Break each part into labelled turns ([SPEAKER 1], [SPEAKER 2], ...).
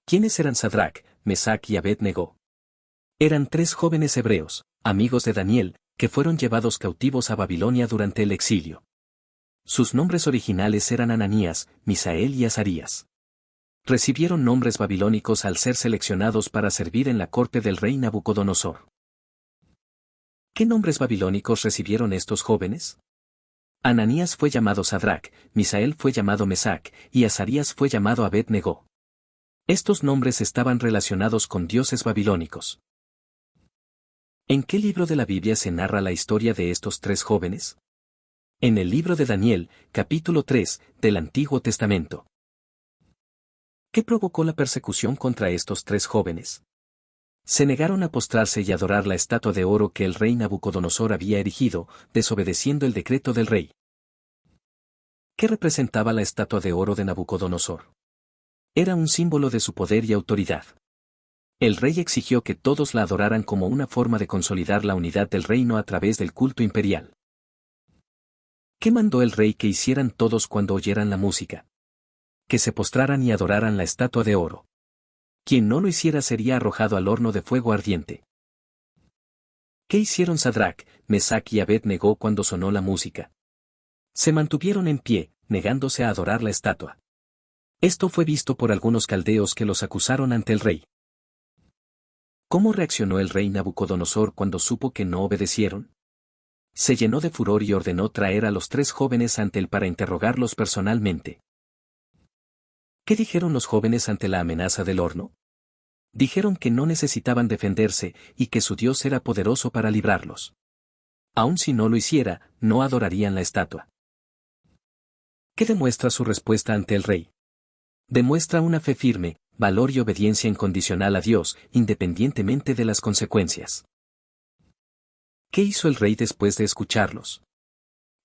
[SPEAKER 1] ¿Quiénes eran Sadrac, Mesac y Abed-Negó? Eran tres jóvenes hebreos, amigos de Daniel, que fueron llevados cautivos a Babilonia durante el exilio. Sus nombres originales eran Ananías, Misael y Azarías. Recibieron nombres babilónicos al ser seleccionados para servir en la corte del rey Nabucodonosor. ¿Qué nombres babilónicos recibieron estos jóvenes? Ananías fue llamado Sadrac, Misael fue llamado Mesac, y Azarías fue llamado Abed-Negó. Estos nombres estaban relacionados con dioses babilónicos. ¿En qué libro de la Biblia se narra la historia de estos tres jóvenes? En el libro de Daniel, capítulo 3, del Antiguo Testamento. ¿Qué provocó la persecución contra estos tres jóvenes? Se negaron a postrarse y adorar la estatua de oro que el rey Nabucodonosor había erigido, desobedeciendo el decreto del rey. ¿Qué representaba la estatua de oro de Nabucodonosor? Era un símbolo de su poder y autoridad. El rey exigió que todos la adoraran como una forma de consolidar la unidad del reino a través del culto imperial. ¿Qué mandó el rey que hicieran todos cuando oyeran la música? Que se postraran y adoraran la estatua de oro. Quien no lo hiciera sería arrojado al horno de fuego ardiente. ¿Qué hicieron Sadrac, Mesac y Abed-Negó cuando sonó la música? Se mantuvieron en pie, negándose a adorar la estatua. Esto fue visto por algunos caldeos que los acusaron ante el rey. ¿Cómo reaccionó el rey Nabucodonosor cuando supo que no obedecieron? Se llenó de furor y ordenó traer a los tres jóvenes ante él para interrogarlos personalmente. ¿Qué dijeron los jóvenes ante la amenaza del horno? Dijeron que no necesitaban defenderse y que su Dios era poderoso para librarlos. Aun si no lo hiciera, no adorarían la estatua. ¿Qué demuestra su respuesta ante el rey? Demuestra una fe firme, valor y obediencia incondicional a Dios, independientemente de las consecuencias. ¿Qué hizo el rey después de escucharlos?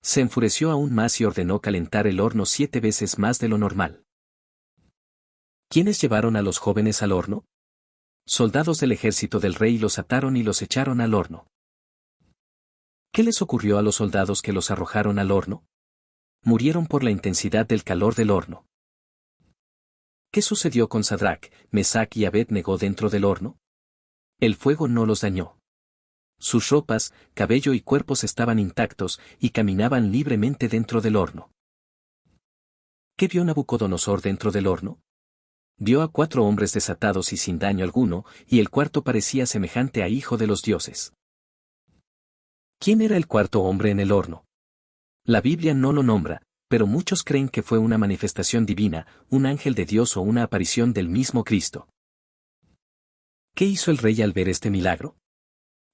[SPEAKER 1] Se enfureció aún más y ordenó calentar el horno 7 veces más de lo normal. ¿Quiénes llevaron a los jóvenes al horno? Soldados del ejército del rey los ataron y los echaron al horno. ¿Qué les ocurrió a los soldados que los arrojaron al horno? Murieron por la intensidad del calor del horno. ¿Qué sucedió con Sadrac, Mesac y Abed-Negó dentro del horno? El fuego no los dañó. Sus ropas, cabello y cuerpos estaban intactos y caminaban libremente dentro del horno. ¿Qué vio Nabucodonosor dentro del horno? Vio a 4 hombres desatados y sin daño alguno, y el cuarto parecía semejante a hijo de los dioses. ¿Quién era el cuarto hombre en el horno? La Biblia no lo nombra, pero muchos creen que fue una manifestación divina, un ángel de Dios o una aparición del mismo Cristo. ¿Qué hizo el rey al ver este milagro?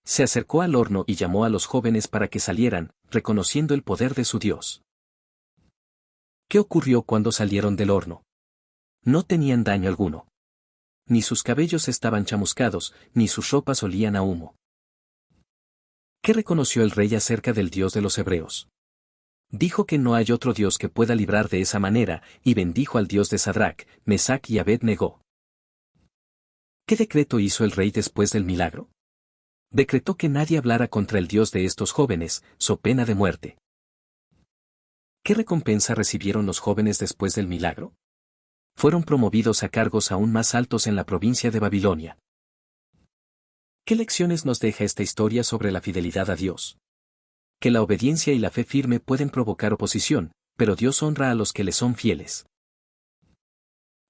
[SPEAKER 1] Se acercó al horno y llamó a los jóvenes para que salieran, reconociendo el poder de su Dios. ¿Qué ocurrió cuando salieron del horno? No tenían daño alguno. Ni sus cabellos estaban chamuscados, ni sus ropas olían a humo. ¿Qué reconoció el rey acerca del Dios de los hebreos? Dijo que no hay otro Dios que pueda librar de esa manera, y bendijo al Dios de Sadrac, Mesac y Abed-Negó. ¿Qué decreto hizo el rey después del milagro? Decretó que nadie hablara contra el Dios de estos jóvenes, so pena de muerte. ¿Qué recompensa recibieron los jóvenes después del milagro? Fueron promovidos a cargos aún más altos en la provincia de Babilonia. ¿Qué lecciones nos deja esta historia sobre la fidelidad a Dios? Que la obediencia y la fe firme pueden provocar oposición, pero Dios honra a los que le son fieles.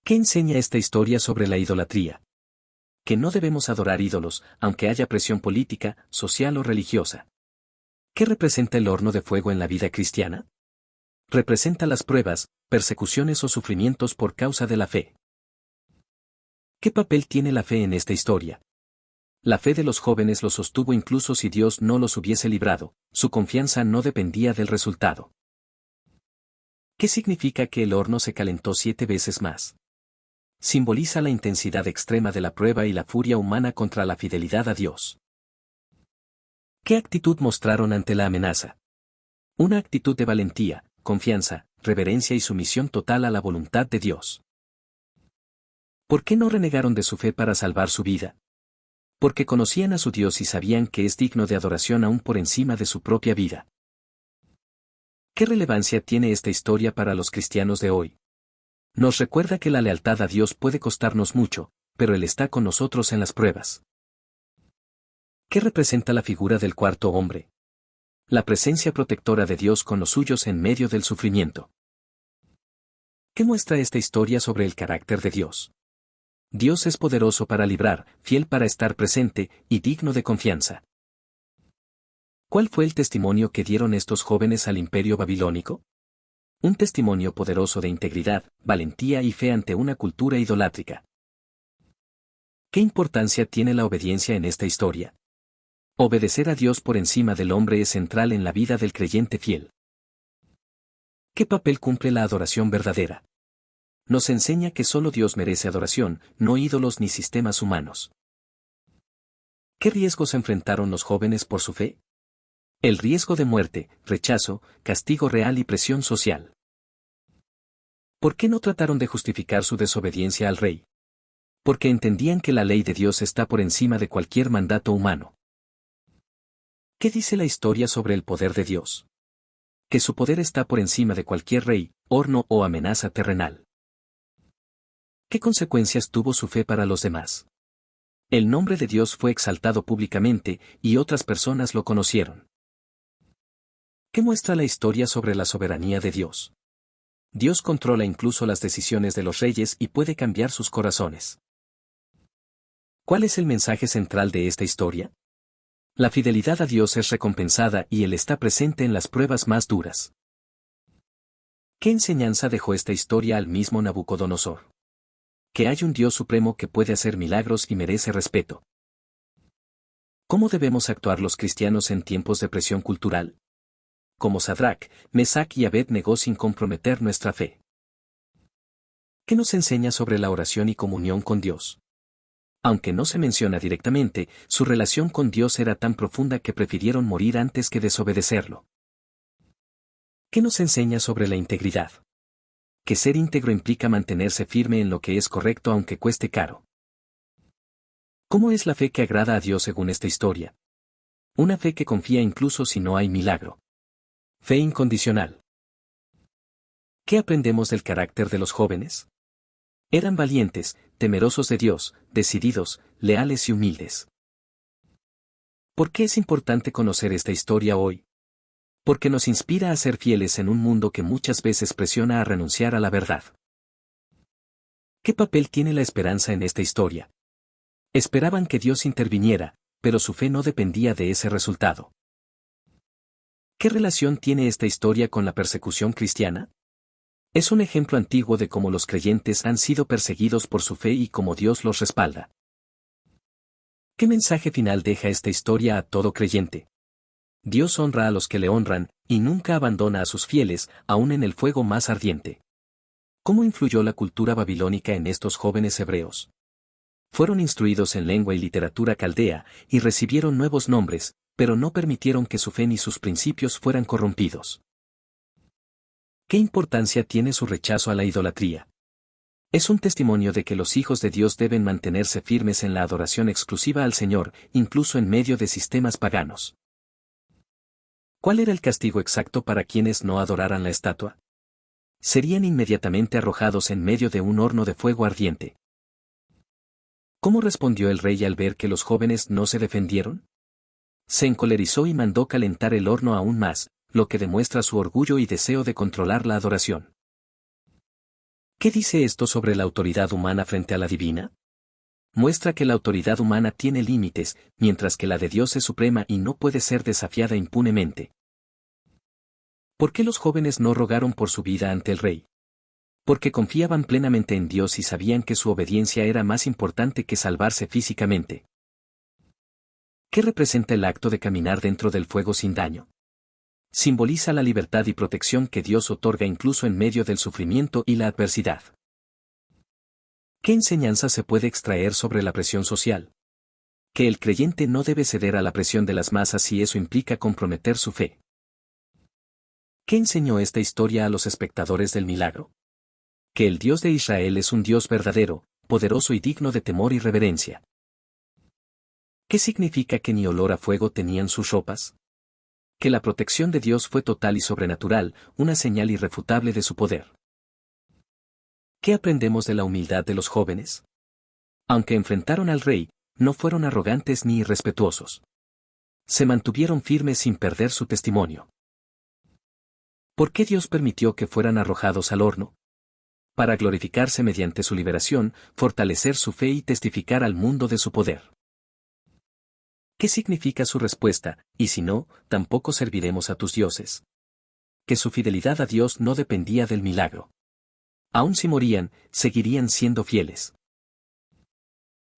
[SPEAKER 1] ¿Qué enseña esta historia sobre la idolatría? Que no debemos adorar ídolos, aunque haya presión política, social o religiosa. ¿Qué representa el horno de fuego en la vida cristiana? Representa las pruebas, persecuciones o sufrimientos por causa de la fe. ¿Qué papel tiene la fe en esta historia? La fe de los jóvenes los sostuvo incluso si Dios no los hubiese librado, su confianza no dependía del resultado. ¿Qué significa que el horno se calentó 7 veces más? Simboliza la intensidad extrema de la prueba y la furia humana contra la fidelidad a Dios. ¿Qué actitud mostraron ante la amenaza? Una actitud de valentía, confianza, reverencia y sumisión total a la voluntad de Dios. ¿Por qué no renegaron de su fe para salvar su vida? Porque conocían a su Dios y sabían que es digno de adoración aún por encima de su propia vida. ¿Qué relevancia tiene esta historia para los cristianos de hoy? Nos recuerda que la lealtad a Dios puede costarnos mucho, pero Él está con nosotros en las pruebas. ¿Qué representa la figura del cuarto hombre? La presencia protectora de Dios con los suyos en medio del sufrimiento. ¿Qué muestra esta historia sobre el carácter de Dios? Dios es poderoso para librar, fiel para estar presente, y digno de confianza. ¿Cuál fue el testimonio que dieron estos jóvenes al imperio babilónico? Un testimonio poderoso de integridad, valentía y fe ante una cultura idolátrica. ¿Qué importancia tiene la obediencia en esta historia? Obedecer a Dios por encima del hombre es central en la vida del creyente fiel. ¿Qué papel cumple la adoración verdadera? Nos enseña que solo Dios merece adoración, no ídolos ni sistemas humanos. ¿Qué riesgos enfrentaron los jóvenes por su fe? El riesgo de muerte, rechazo, castigo real y presión social. ¿Por qué no trataron de justificar su desobediencia al rey? Porque entendían que la ley de Dios está por encima de cualquier mandato humano. ¿Qué dice la historia sobre el poder de Dios? Que su poder está por encima de cualquier rey, horno o amenaza terrenal. ¿Qué consecuencias tuvo su fe para los demás? El nombre de Dios fue exaltado públicamente, y otras personas lo conocieron. ¿Qué muestra la historia sobre la soberanía de Dios? Dios controla incluso las decisiones de los reyes y puede cambiar sus corazones. ¿Cuál es el mensaje central de esta historia? La fidelidad a Dios es recompensada y Él está presente en las pruebas más duras. ¿Qué enseñanza dejó esta historia al mismo Nabucodonosor? Que hay un Dios supremo que puede hacer milagros y merece respeto. ¿Cómo debemos actuar los cristianos en tiempos de presión cultural? Como Sadrac, Mesac y Abed-Negó sin comprometer nuestra fe. ¿Qué nos enseña sobre la oración y comunión con Dios? Aunque no se menciona directamente, su relación con Dios era tan profunda que prefirieron morir antes que desobedecerlo. ¿Qué nos enseña sobre la integridad? Que ser íntegro implica mantenerse firme en lo que es correcto aunque cueste caro. ¿Cómo es la fe que agrada a Dios según esta historia? Una fe que confía incluso si no hay milagro. Fe incondicional. ¿Qué aprendemos del carácter de los jóvenes? Eran valientes, temerosos de Dios, decididos, leales y humildes. ¿Por qué es importante conocer esta historia hoy? Porque nos inspira a ser fieles en un mundo que muchas veces presiona a renunciar a la verdad. ¿Qué papel tiene la esperanza en esta historia? Esperaban que Dios interviniera, pero su fe no dependía de ese resultado. ¿Qué relación tiene esta historia con la persecución cristiana? Es un ejemplo antiguo de cómo los creyentes han sido perseguidos por su fe y cómo Dios los respalda. ¿Qué mensaje final deja esta historia a todo creyente? Dios honra a los que le honran, y nunca abandona a sus fieles, aun en el fuego más ardiente. ¿Cómo influyó la cultura babilónica en estos jóvenes hebreos? Fueron instruidos en lengua y literatura caldea, y recibieron nuevos nombres, pero no permitieron que su fe ni sus principios fueran corrompidos. ¿Qué importancia tiene su rechazo a la idolatría? Es un testimonio de que los hijos de Dios deben mantenerse firmes en la adoración exclusiva al Señor, incluso en medio de sistemas paganos. ¿Cuál era el castigo exacto para quienes no adoraran la estatua? Serían inmediatamente arrojados en medio de un horno de fuego ardiente. ¿Cómo respondió el rey al ver que los jóvenes no se defendieron? Se encolerizó y mandó calentar el horno aún más, lo que demuestra su orgullo y deseo de controlar la adoración. ¿Qué dice esto sobre la autoridad humana frente a la divina? Muestra que la autoridad humana tiene límites, mientras que la de Dios es suprema y no puede ser desafiada impunemente. ¿Por qué los jóvenes no rogaron por su vida ante el rey? Porque confiaban plenamente en Dios y sabían que su obediencia era más importante que salvarse físicamente. ¿Qué representa el acto de caminar dentro del fuego sin daño? Simboliza la libertad y protección que Dios otorga incluso en medio del sufrimiento y la adversidad. ¿Qué enseñanza se puede extraer sobre la presión social? Que el creyente no debe ceder a la presión de las masas si eso implica comprometer su fe. ¿Qué enseñó esta historia a los espectadores del milagro? Que el Dios de Israel es un Dios verdadero, poderoso y digno de temor y reverencia. ¿Qué significa que ni olor a fuego tenían sus ropas? Que la protección de Dios fue total y sobrenatural, una señal irrefutable de su poder. ¿Qué aprendemos de la humildad de los jóvenes? Aunque enfrentaron al rey, no fueron arrogantes ni irrespetuosos. Se mantuvieron firmes sin perder su testimonio. ¿Por qué Dios permitió que fueran arrojados al horno? Para glorificarse mediante su liberación, fortalecer su fe y testificar al mundo de su poder. ¿Qué significa su respuesta? Y si no, tampoco serviremos a tus dioses. Que su fidelidad a Dios no dependía del milagro. Aun si morían, seguirían siendo fieles.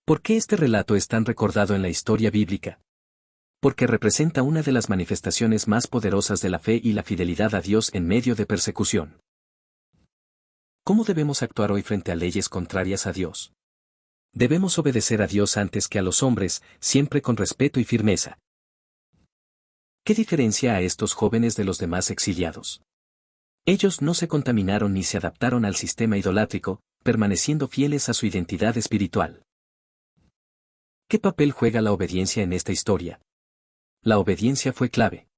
[SPEAKER 1] ¿Por qué este relato es tan recordado en la historia bíblica? Porque representa una de las manifestaciones más poderosas de la fe y la fidelidad a Dios en medio de persecución. ¿Cómo debemos actuar hoy frente a leyes contrarias a Dios? Debemos obedecer a Dios antes que a los hombres, siempre con respeto y firmeza. ¿Qué diferencia a estos jóvenes de los demás exiliados? Ellos no se contaminaron ni se adaptaron al sistema idolátrico, permaneciendo fieles a su identidad espiritual. ¿Qué papel juega la obediencia en esta historia? La obediencia fue clave.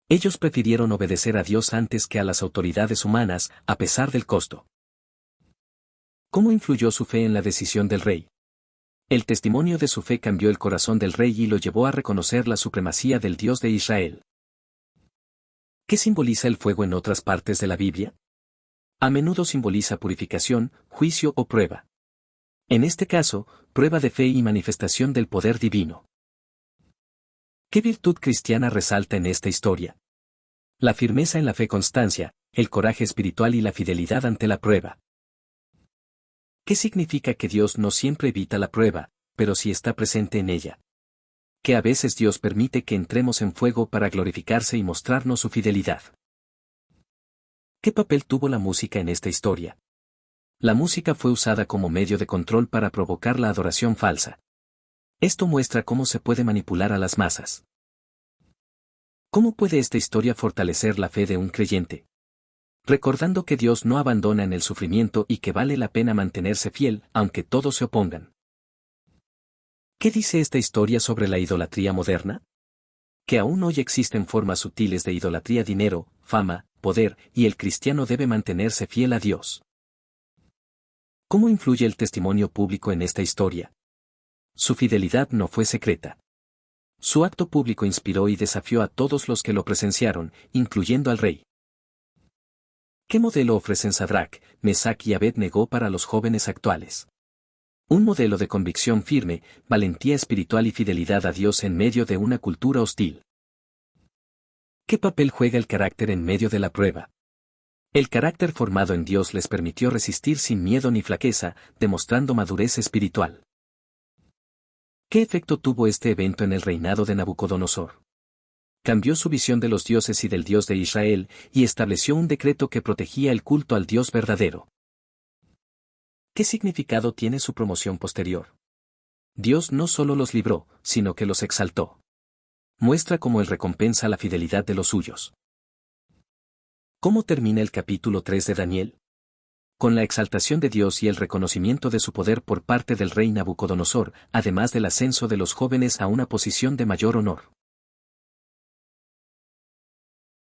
[SPEAKER 1] Ellos prefirieron obedecer a Dios antes que a las autoridades humanas, a pesar del costo. ¿Cómo influyó su fe en la decisión del rey? El testimonio de su fe cambió el corazón del rey y lo llevó a reconocer la supremacía del Dios de Israel. ¿Qué simboliza el fuego en otras partes de la Biblia? A menudo simboliza purificación, juicio o prueba. En este caso, prueba de fe y manifestación del poder divino. ¿Qué virtud cristiana resalta en esta historia? La firmeza en la fe, constancia, el coraje espiritual y la fidelidad ante la prueba. ¿Qué significa que Dios no siempre evita la prueba, pero sí está presente en ella? Que a veces Dios permite que entremos en fuego para glorificarse y mostrarnos su fidelidad. ¿Qué papel tuvo la música en esta historia? La música fue usada como medio de control para provocar la adoración falsa. Esto muestra cómo se puede manipular a las masas. ¿Cómo puede esta historia fortalecer la fe de un creyente? Recordando que Dios no abandona en el sufrimiento y que vale la pena mantenerse fiel, aunque todos se opongan. ¿Qué dice esta historia sobre la idolatría moderna? Que aún hoy existen formas sutiles de idolatría: dinero, fama, poder, y el cristiano debe mantenerse fiel a Dios. ¿Cómo influye el testimonio público en esta historia? Su fidelidad no fue secreta. Su acto público inspiró y desafió a todos los que lo presenciaron, incluyendo al rey. ¿Qué modelo ofrecen Sadrac, Mesach y Abed-Negó para los jóvenes actuales? Un modelo de convicción firme, valentía espiritual y fidelidad a Dios en medio de una cultura hostil. ¿Qué papel juega el carácter en medio de la prueba? El carácter formado en Dios les permitió resistir sin miedo ni flaqueza, demostrando madurez espiritual. ¿Qué efecto tuvo este evento en el reinado de Nabucodonosor? Cambió su visión de los dioses y del Dios de Israel, y estableció un decreto que protegía el culto al Dios verdadero. ¿Qué significado tiene su promoción posterior? Dios no solo los libró, sino que los exaltó. Muestra cómo Él recompensa la fidelidad de los suyos. ¿Cómo termina el capítulo 3 de Daniel? Con la exaltación de Dios y el reconocimiento de su poder por parte del rey Nabucodonosor, además del ascenso de los jóvenes a una posición de mayor honor.